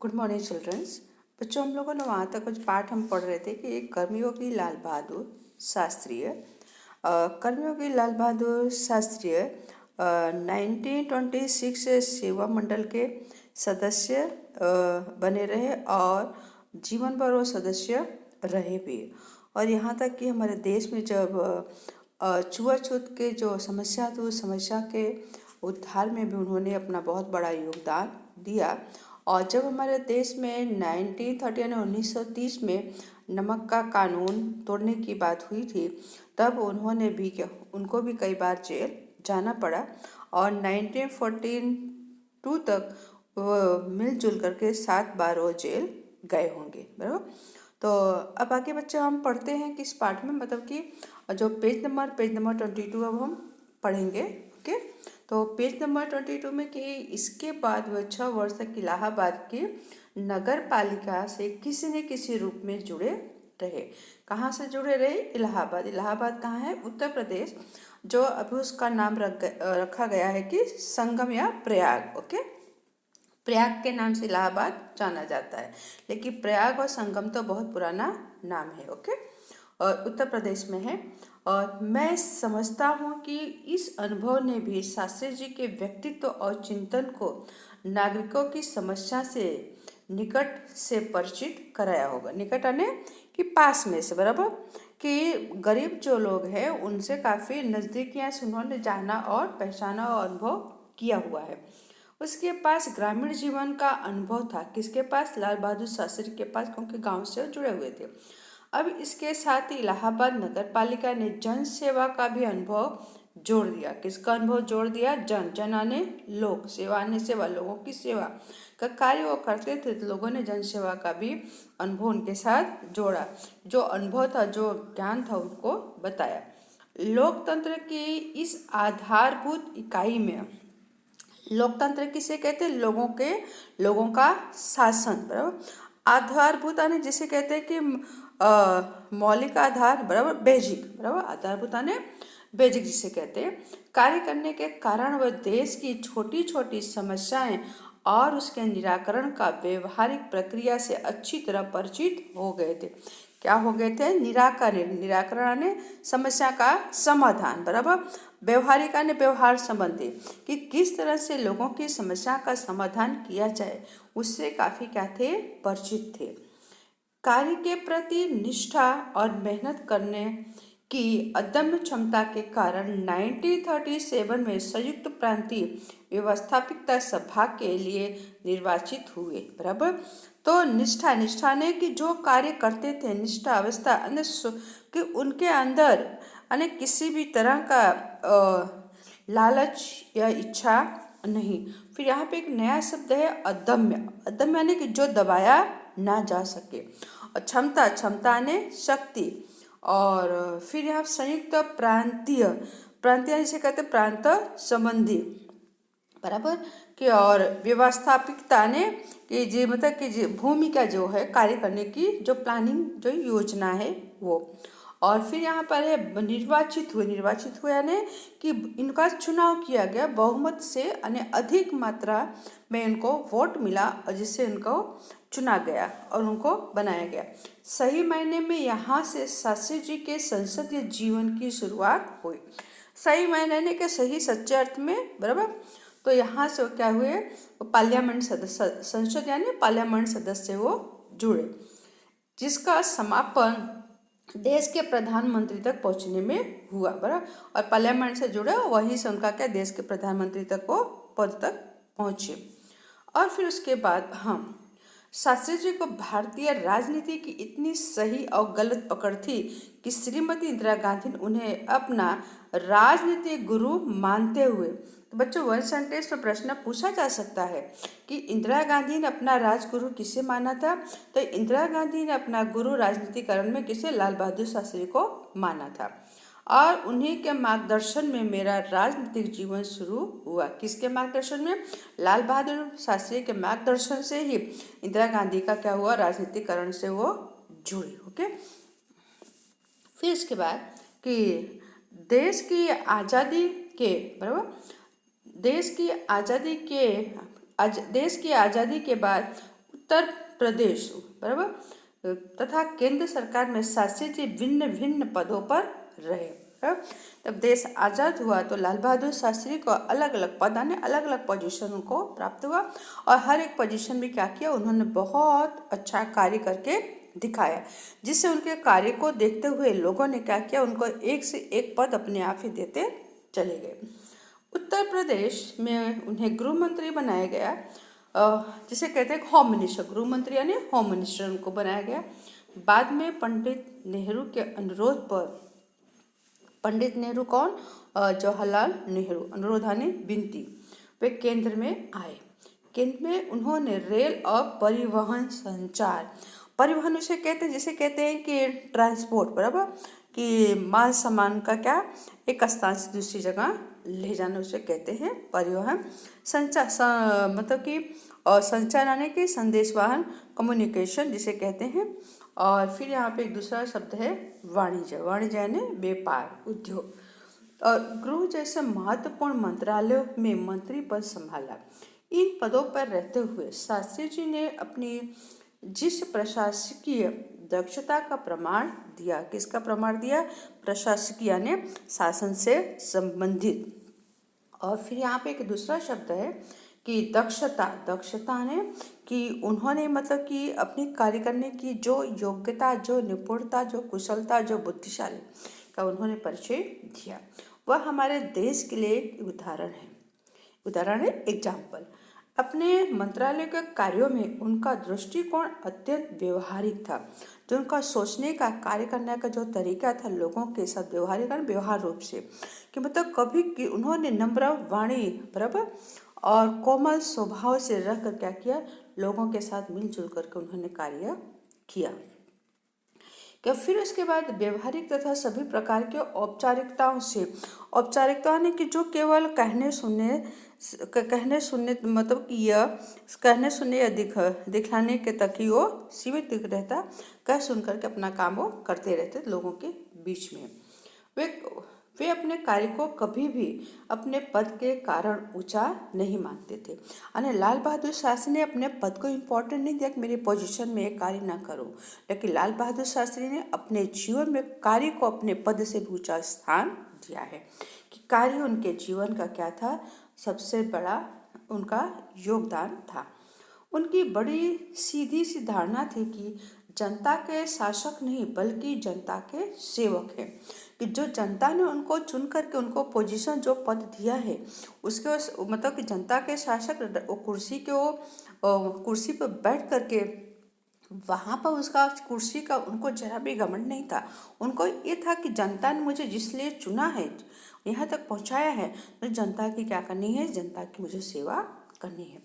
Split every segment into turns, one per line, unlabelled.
Good morning children's. बच्चों, हम लोगों ने वहाँ तक कुछ पाठ हम पढ़ रहे थे कि कर्मयोगी लाल बहादुर शास्त्रीय कर्मयोगी लाल बहादुर शास्त्रीय 1926 से सेवा मंडल के सदस्य बने रहे और जीवन भर वो सदस्य रहे भी। और यहाँ तक कि हमारे देश में जब छुआछूत के जो समस्या थी उस समस्या के उद्धार में भी उन्होंने अपना बहुत बड़ा योगदान दिया। और जब हमारे देश में 1930 यानी 1930 में नमक का कानून तोड़ने की बात हुई थी, तब उनको भी कई बार जेल जाना पड़ा। और 1942 तक वो मिलजुल करके 7 बार वो जेल गए होंगे, बराबर। तो अब आगे बच्चे हम पढ़ते हैं कि इस पाठ में मतलब कि जो पेज नंबर 22 अब हम पढ़ेंगे। ओके, तो पेज नंबर 22 में कि इसके बाद वह 6 वर्ष तक इलाहाबाद की नगर पालिका से किसी न किसी रूप में जुड़े रहे। कहाँ से जुड़े रहे? इलाहाबाद। इलाहाबाद कहाँ है? उत्तर प्रदेश। जो अभी उसका नाम रखा गया है कि संगम या प्रयाग। ओके, प्रयाग के नाम से इलाहाबाद जाना जाता है, लेकिन प्रयाग और संगम तो बहुत पुराना नाम है। ओके, और उत्तर प्रदेश में है। और मैं समझता हूँ कि इस अनुभव ने भी शास्त्री जी के व्यक्तित्व और चिंतन को नागरिकों की समस्या से निकट से परिचित कराया होगा। निकट आने कि पास में से, बराबर, कि गरीब जो लोग हैं उनसे काफ़ी नज़दीकियाँ से उन्होंने जाना और पहचाना और अनुभव किया हुआ है। उसके पास ग्रामीण जीवन का अनुभव था। किसके पास? लाल बहादुर शास्त्री के पास, क्योंकि गांव से जुड़े हुए थे। अब इसके साथ ही इलाहाबाद नगर पालिका ने जन सेवा का भी अनुभव जोड़ दिया। किसका अनुभव जोड़ दिया? जन आने लोग, सेवा आने सेवा, लोगों की सेवा का कार्य वो करते थे, तो लोगों ने जन सेवा का भी अनुभव उनके साथ जोड़ा। जो अनुभव था, जो ज्ञान था, उनको बताया। लोकतंत्र की इस आधारभूत इकाई में, लोकतंत्र किसे कहते हैं? लोगों का शासन, बराबर। आधारभूत आने जिसे कहते हैं कि मौलिक आधार, बराबर, बेसिक, बराबर। आधारभूत आने बेसिक जिसे कहते हैं। कार्य करने के कारण वह देश की छोटी छोटी समस्याएं और उसके निराकरण का व्यवहारिक प्रक्रिया से अच्छी तरह परिचित हो गए थे। क्या हो गए थे? निराकरण ने समस्या का समाधान, बराबर। व्यवहारिका ने व्यवहार संबंधी, कि किस तरह से लोगों की समस्या का समाधान किया जाए, उससे काफ़ी क्या थे? परिचित थे। कार्य के प्रति निष्ठा और मेहनत करने की अदम्य क्षमता के कारण 1937 में संयुक्त प्रांतीय व्यवस्थापिका सभा के लिए निर्वाचित हुए, बराबर। तो निष्ठा ने कि जो कार्य करते थे, निष्ठा अवस्था कि उनके अंदर किसी भी तरह का लालच या इच्छा नहीं। फिर यहाँ पे एक नया शब्द है अदम्य। अदम्य यानी कि जो दबाया ना जा सके। और क्षमता ने शक्ति। और फिर यहाँ संयुक्त प्रांतीय जिसे कहते प्रांत संबंधी, बराबर, कि और व्यवस्थापिकता ने कि जी मतलब कि जी भूमिका जो है कार्य करने की, जो प्लानिंग, जो योजना है वो। और फिर यहाँ पर है निर्वाचित हुए यानी कि इनका चुनाव किया गया बहुमत से, यानी अधिक मात्रा में इनको वोट मिला और जिससे इनको चुना गया और उनको बनाया गया। सही मायने में यहाँ से शास्त्री जी के संसदीय जीवन की शुरुआत हुई। सही मायने के सही सच्चे अर्थ में, बराबर। तो यहाँ से क्या हुए? पार्लियामेंट सदस्य, संसद यानी पार्लियामेंट सदस्य वो जुड़े, जिसका समापन देश के प्रधानमंत्री तक पहुंचने में हुआ, बराबर। और पार्लियामेंट से जुड़े, वहीं से उनका क्या, देश के प्रधानमंत्री तक वो पद तक पहुंचे। और फिर उसके बाद शास्त्री जी को भारतीय राजनीति की इतनी सही और गलत पकड़ थी कि श्रीमती इंदिरा गांधी ने उन्हें अपना राजनीतिक गुरु मानते हुए। तो बच्चों, वन सेंटेंस में प्रश्न पूछा जा सकता है कि इंदिरा गांधी ने अपना राजगुरु किसे माना था? तो इंदिरा गांधी ने अपना गुरु राजनीतिकरण में किसे? लाल बहादुर शास्त्री को माना था। और उन्हीं के मार्गदर्शन में मेरा राजनीतिक जीवन शुरू हुआ। किसके मार्गदर्शन में? लाल बहादुर शास्त्री के मार्गदर्शन से ही इंदिरा गांधी का क्या हुआ? राजनीतिकरण से वो जुड़ी। ओके, फिर इसके बाद कि देश की आज़ादी के, बराबर, देश की आज़ादी के बाद उत्तर प्रदेश बराबर तथा केंद्र सरकार में शासित भिन्न भिन्न पदों पर रहे। जब देश आज़ाद हुआ तो लाल बहादुर शास्त्री को अलग अलग पद यानी अलग अलग पोजीशन उनको प्राप्त हुआ और हर एक पोजीशन में क्या किया, उन्होंने बहुत अच्छा कार्य करके दिखाया, जिससे उनके कार्य को देखते हुए लोगों ने क्या किया, उनको एक से एक पद अपने आप ही देते चले गए। उत्तर प्रदेश में उन्हें गृह मंत्री बनाया गया, जिसे कहते हैं होम मिनिस्टर, गृह मंत्री यानी होम मिनिस्टर उनको बनाया गया। बाद में पंडित नेहरू के अनुरोध पर, पंडित नेहरू कौन, जवाहरलाल नेहरू, अनुरोध यानी विनती, वे केंद्र में आए। केंद्र में उन्होंने रेल और परिवहन संचार, परिवहन उसे कहते हैं जिसे कहते हैं कि ट्रांसपोर्ट बराबर, कि माल सामान का क्या एक स्थान से दूसरी जगह ले जाना, उसे कहते हैं परिवहन। संचार मतलब कि और संचार यानी कि संदेशवाहन, कम्युनिकेशन जिसे कहते हैं। और फिर यहाँ पे एक दूसरा शब्द है वाणिज्य, वाणिज्य यानी व्यापार, उद्योग। और गृह जैसे महत्वपूर्ण मंत्रालयों में मंत्री पद संभाला। इन पदों पर रहते हुए शास्त्री जी ने अपनी जिस प्रशासकीय दक्षता का प्रमाण दिया, किसका प्रमाण दिया, प्रशासकीय यानी शासन से संबंधित। और फिर यहाँ पे एक दूसरा शब्द है कि दक्षता, दक्षता ने कि उन्होंने मतलब कि अपने कार्य करने की जो योग्यता, जो निपुणता, जो कुशलता, जो बुद्धिशाली का उन्होंने परिचय दिया, वह हमारे देश के लिए एक उदाहरण है। उदाहरण है एग्जाम्पल। अपने मंत्रालय के कार्यों में उनका दृष्टिकोण अत्यंत व्यवहारिक था। जो उनका सोचने का, कार्य करने का जो तरीका था लोगों के साथ व्यवहारिक व्यवहार रूप से, कि मतलब कभी कि उन्होंने नम्र वाणी बराबर और कोमल स्वभाव से रहकर क्या किया, लोगों के साथ मिलजुल करके उन्होंने कार्य किया। क्या फिर उसके बाद व्यवहारिक तथा सभी प्रकार के औपचारिकताओं से, औपचारिकता ने कि जो केवल कहने सुनने मतलब कि यह कहने सुनने या दिखलाने के तक ही वो सीमित रहता, कह सुन करके अपना काम वो करते रहते लोगों के बीच में। वे अपने कार्य को कभी भी अपने पद के कारण ऊंचा नहीं मानते थे। यानी लाल बहादुर शास्त्री ने अपने पद को इम्पोर्टेंट नहीं दिया कि मेरी पोजीशन में एक कार्य ना करूं, लेकिन लाल बहादुर शास्त्री ने अपने जीवन में कार्य को अपने पद से भी ऊंचा स्थान दिया है, कि कार्य उनके जीवन का क्या था, सबसे बड़ा उनका योगदान था। उनकी बड़ी सीधी सी धारणा थी कि जनता के शासक नहीं बल्कि जनता के सेवक हैं, कि जो जनता ने उनको चुन करके उनको पोजीशन जो पद दिया है उसके मतलब कि जनता के शासक कुर्सी पर बैठ करके वहाँ पर उसका कुर्सी का उनको जरा भी घमंड नहीं था। उनको ये था कि जनता ने मुझे जिसलिए चुना है, यहाँ तक पहुँचाया है, तो जनता की क्या करनी है, जनता की मुझे सेवा करनी है।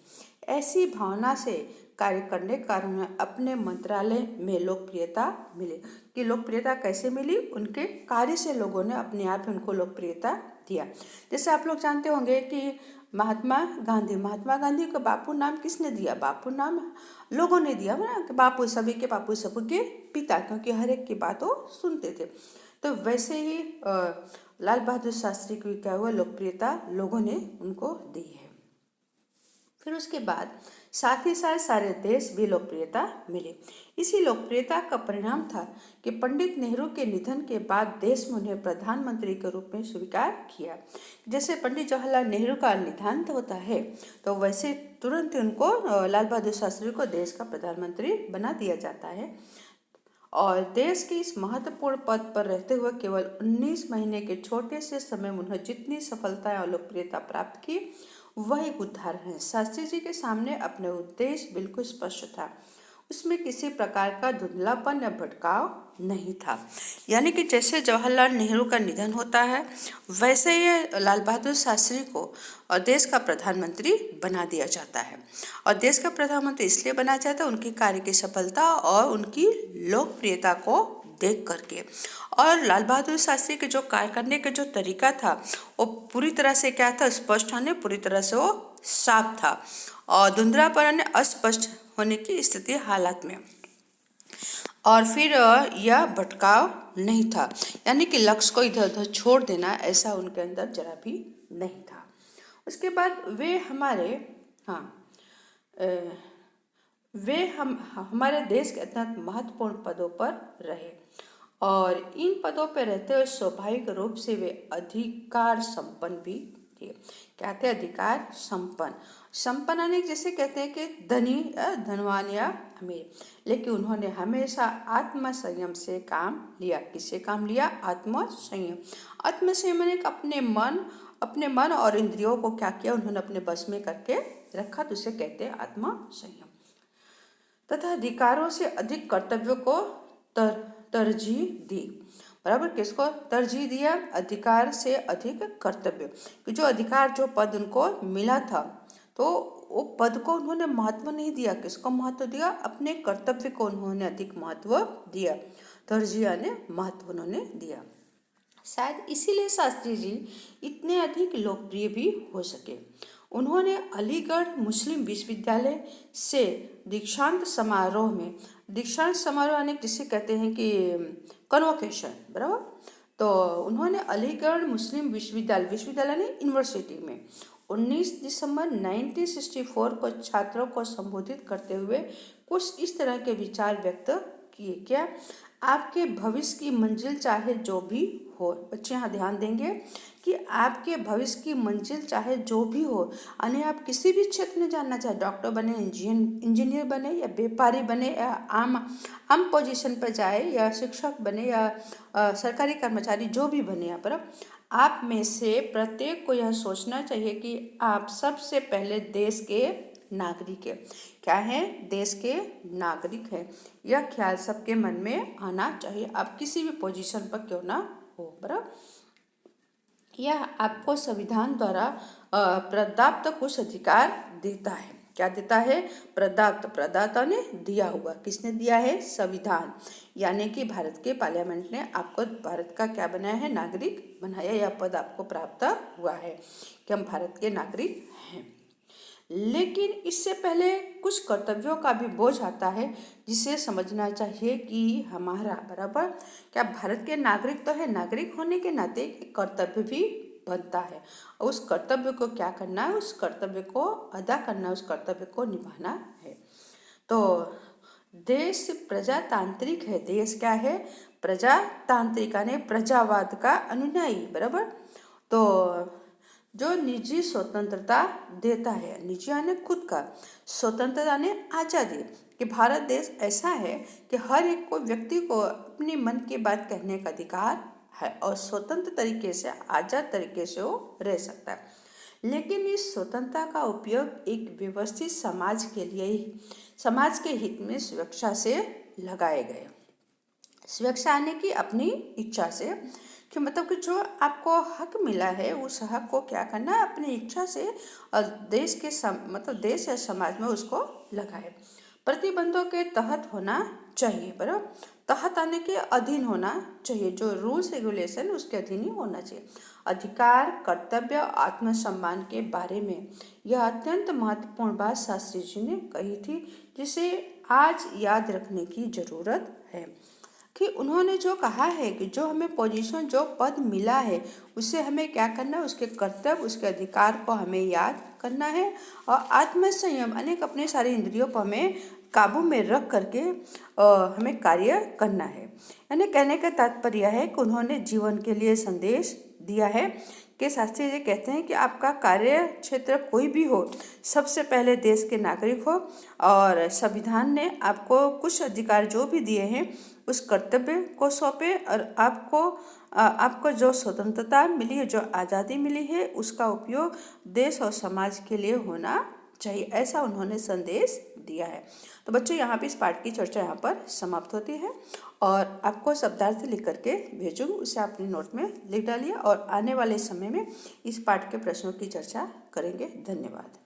ऐसी भावना से कार्य करने के कारण उन्हें अपने मंत्रालय में लोकप्रियता मिली। कि लोकप्रियता कैसे मिली, उनके कार्य से लोगों ने अपने आप उनको लोकप्रियता दिया। जैसे आप लोग जानते होंगे कि महात्मा गांधी को बापू नाम किसने दिया, बापू नाम लोगों ने दिया ना, कि बापू सबके पिता, क्योंकि हर एक की बात वो सुनते थे। तो वैसे ही लाल बहादुर शास्त्री की क्या हुआ, लोकप्रियता लोगों ने उनको दी है। फिर उसके बाद साथ ही साथ सारे देश भी लोकप्रियता मिली। इसी लोकप्रियता का परिणाम था कि पंडित नेहरू के निधन के बाद देश में उन्हें प्रधानमंत्री के रूप में स्वीकार किया। जैसे पंडित जवाहरलाल नेहरू का निधन होता है तो वैसे तुरंत उनको लाल बहादुर शास्त्री को देश का प्रधानमंत्री बना दिया जाता है। और देश के इस महत्वपूर्ण पद पर रहते हुए केवल 19 महीने के छोटे से समय में उन्हें जितनी सफलता और लोकप्रियता प्राप्त की, वह एक उदाहरण है। शास्त्री जी के सामने अपने उद्देश्य बिल्कुल स्पष्ट था, उसमें किसी प्रकार का धुंधलापन या भटकाव नहीं था। यानी कि जैसे जवाहरलाल नेहरू का निधन होता है वैसे ही लाल बहादुर शास्त्री को और देश का प्रधानमंत्री बना दिया जाता है। और देश का प्रधानमंत्री इसलिए बनाया जाता है उनकी कार्य की सफलता और उनकी लोकप्रियता को देख करके। और लाल बहादुर शास्त्री के जो कार्य करने का जो तरीका था वो पूरी तरह से क्या था, स्पष्ट होने, पूरी तरह से वो साफ था और धुंधलापन अस्पष्ट होने की स्थिति हालात में। और फिर यह भटकाव नहीं था, यानी कि लक्ष्य को इधर उधर छोड़ देना ऐसा उनके अंदर जरा भी नहीं था। उसके बाद वे हमारे वे हमारे देश के अत्यंत महत्वपूर्ण पदों पर रहे और इन पदों पर रहते हुए स्वाभाविक रूप से वे अधिकार संपन्न भी थे। क्या थे? अधिकार संपन्न। संपन्न यानी जैसे कहते हैं कि धनी या धनवान या अमीर, लेकिन उन्होंने हमेशा आत्मसंयम से काम लिया। किससे काम लिया? आत्मसंयम। आत्मसंयम यानी अपने मन और इंद्रियों को क्या किया? उन्होंने अपने बस में करके रखा, तो उसे कहते हैं आत्मसंयम। तथा अधिकारों से अधिक कर्तव्यों को तरजीह दी। बराबर, किसको तरजीह दिया? अधिकार से अधिक कर्तव्य। कि जो अधिकार, जो पद उनको मिला था, तो वो पद को उन्होंने महत्व नहीं दिया। किसको महत्व दिया? अपने कर्तव्य को उन्होंने अधिक महत्व दिया। तरजीह ने महत्व उन्होंने दिया। शायद इसीलिए शास्त्री जी इतने अधिक लोकप्रिय भी हो सके। उन्होंने अलीगढ़ मुस्लिम विश्वविद्यालय से दीक्षांत समारोह में, दीक्षांत समारोह यानी जिसे कहते हैं कि कन्वोकेशन, बराबर, तो उन्होंने अलीगढ़ मुस्लिम विश्वविद्यालय ने यूनिवर्सिटी में 19 दिसंबर 1964 को छात्रों को संबोधित करते हुए कुछ इस तरह के विचार व्यक्त किए। क्या? आपके भविष्य की मंजिल चाहे जो भी हो, बच्चे यहाँ ध्यान देंगे कि आपके भविष्य की मंजिल चाहे जो भी हो, यानी आप किसी भी क्षेत्र में जानना चाहे, डॉक्टर बने, इंजीनियर बने, या व्यापारी बने, या आम पोजीशन पर जाए, या शिक्षक बने, या सरकारी कर्मचारी, जो भी बने, यहाँ पर आप में से प्रत्येक को यह सोचना चाहिए कि आप सबसे पहले देश के नागरिक है। क्या है? देश के नागरिक है। यह ख्याल सबके मन में आना चाहिए, आप किसी भी पोजीशन पर क्यों ना हो। बराबर, यह आपको संविधान द्वारा प्रदत्त कुछ अधिकार देता है। क्या देता है? प्रदत्त, प्रदाता ने दिया हुआ। किसने दिया है? संविधान, यानी कि भारत के पार्लियामेंट ने आपको भारत का क्या बनाया है? नागरिक बनाया। यह पद आपको प्राप्त हुआ है कि हम भारत के नागरिक हैं। लेकिन इससे पहले कुछ कर्तव्यों का भी बोझ आता है, जिसे समझना चाहिए कि हमारा, बराबर, क्या भारत के नागरिक तो है, नागरिक होने के नाते कर्तव्य भी बनता है। और उस कर्तव्य को क्या करना है? उस कर्तव्य को अदा करना है, उस कर्तव्य को निभाना है। तो देश प्रजातांत्रिक है। देश क्या है? प्रजातांत्रिक, यानी प्रजावाद का अनुयायी, बराबर। तो जो निजी स्वतंत्रता देता है, निजी यानी खुद का, स्वतंत्रता ने आज़ादी, कि भारत देश ऐसा है कि हर एक को व्यक्ति को अपने मन की बात कहने का अधिकार है और स्वतंत्र तरीके से, आज़ाद तरीके से वो रह सकता है। लेकिन इस स्वतंत्रता का उपयोग एक व्यवस्थित समाज के लिए ही, समाज के हित में स्वेच्छा से लगाए गए। स्वेच्छा यानी कि अपनी इच्छा से, कि मतलब कि जो आपको हक मिला है, उस हक को क्या करना है? अपनी इच्छा से देश के मतलब देश या समाज में उसको लगाए। प्रतिबंधों के तहत होना चाहिए, बराबर, तहत आने के अधीन होना चाहिए। जो रूल्स रेगुलेशन उसके अधीन ही होना चाहिए। अधिकार, कर्तव्य, आत्मसम्मान के बारे में यह अत्यंत महत्वपूर्ण बात शास्त्री जी ने कही थी, जिसे आज याद रखने की जरूरत है। कि उन्होंने जो कहा है कि जो हमें पोजीशन, जो पद मिला है, उसे हमें क्या करना है? उसके कर्तव्य, उसके अधिकार को हमें याद करना है और आत्मसंयम, अनेक अपने सारे इंद्रियों को हमें काबू में रख करके हमें कार्य करना है। यानी कहने का तात्पर्य है कि उन्होंने जीवन के लिए संदेश दिया है कि शास्त्री जी कहते हैं कि आपका कार्य क्षेत्र कोई भी हो, सबसे पहले देश के नागरिक हो और संविधान ने आपको कुछ अधिकार जो भी दिए हैं उस कर्तव्य को सौंपे और आपको जो स्वतंत्रता मिली है, जो आज़ादी मिली है, उसका उपयोग देश और समाज के लिए होना चाहिए, ऐसा उन्होंने संदेश दिया है। तो बच्चों, यहाँ पे इस पाठ की चर्चा यहाँ पर समाप्त होती है और आपको शब्दार्थ लिख करके भेजूँगी, उसे अपनी नोट में लिख डालिए और आने वाले समय में इस पाठ के प्रश्नों की चर्चा करेंगे। धन्यवाद।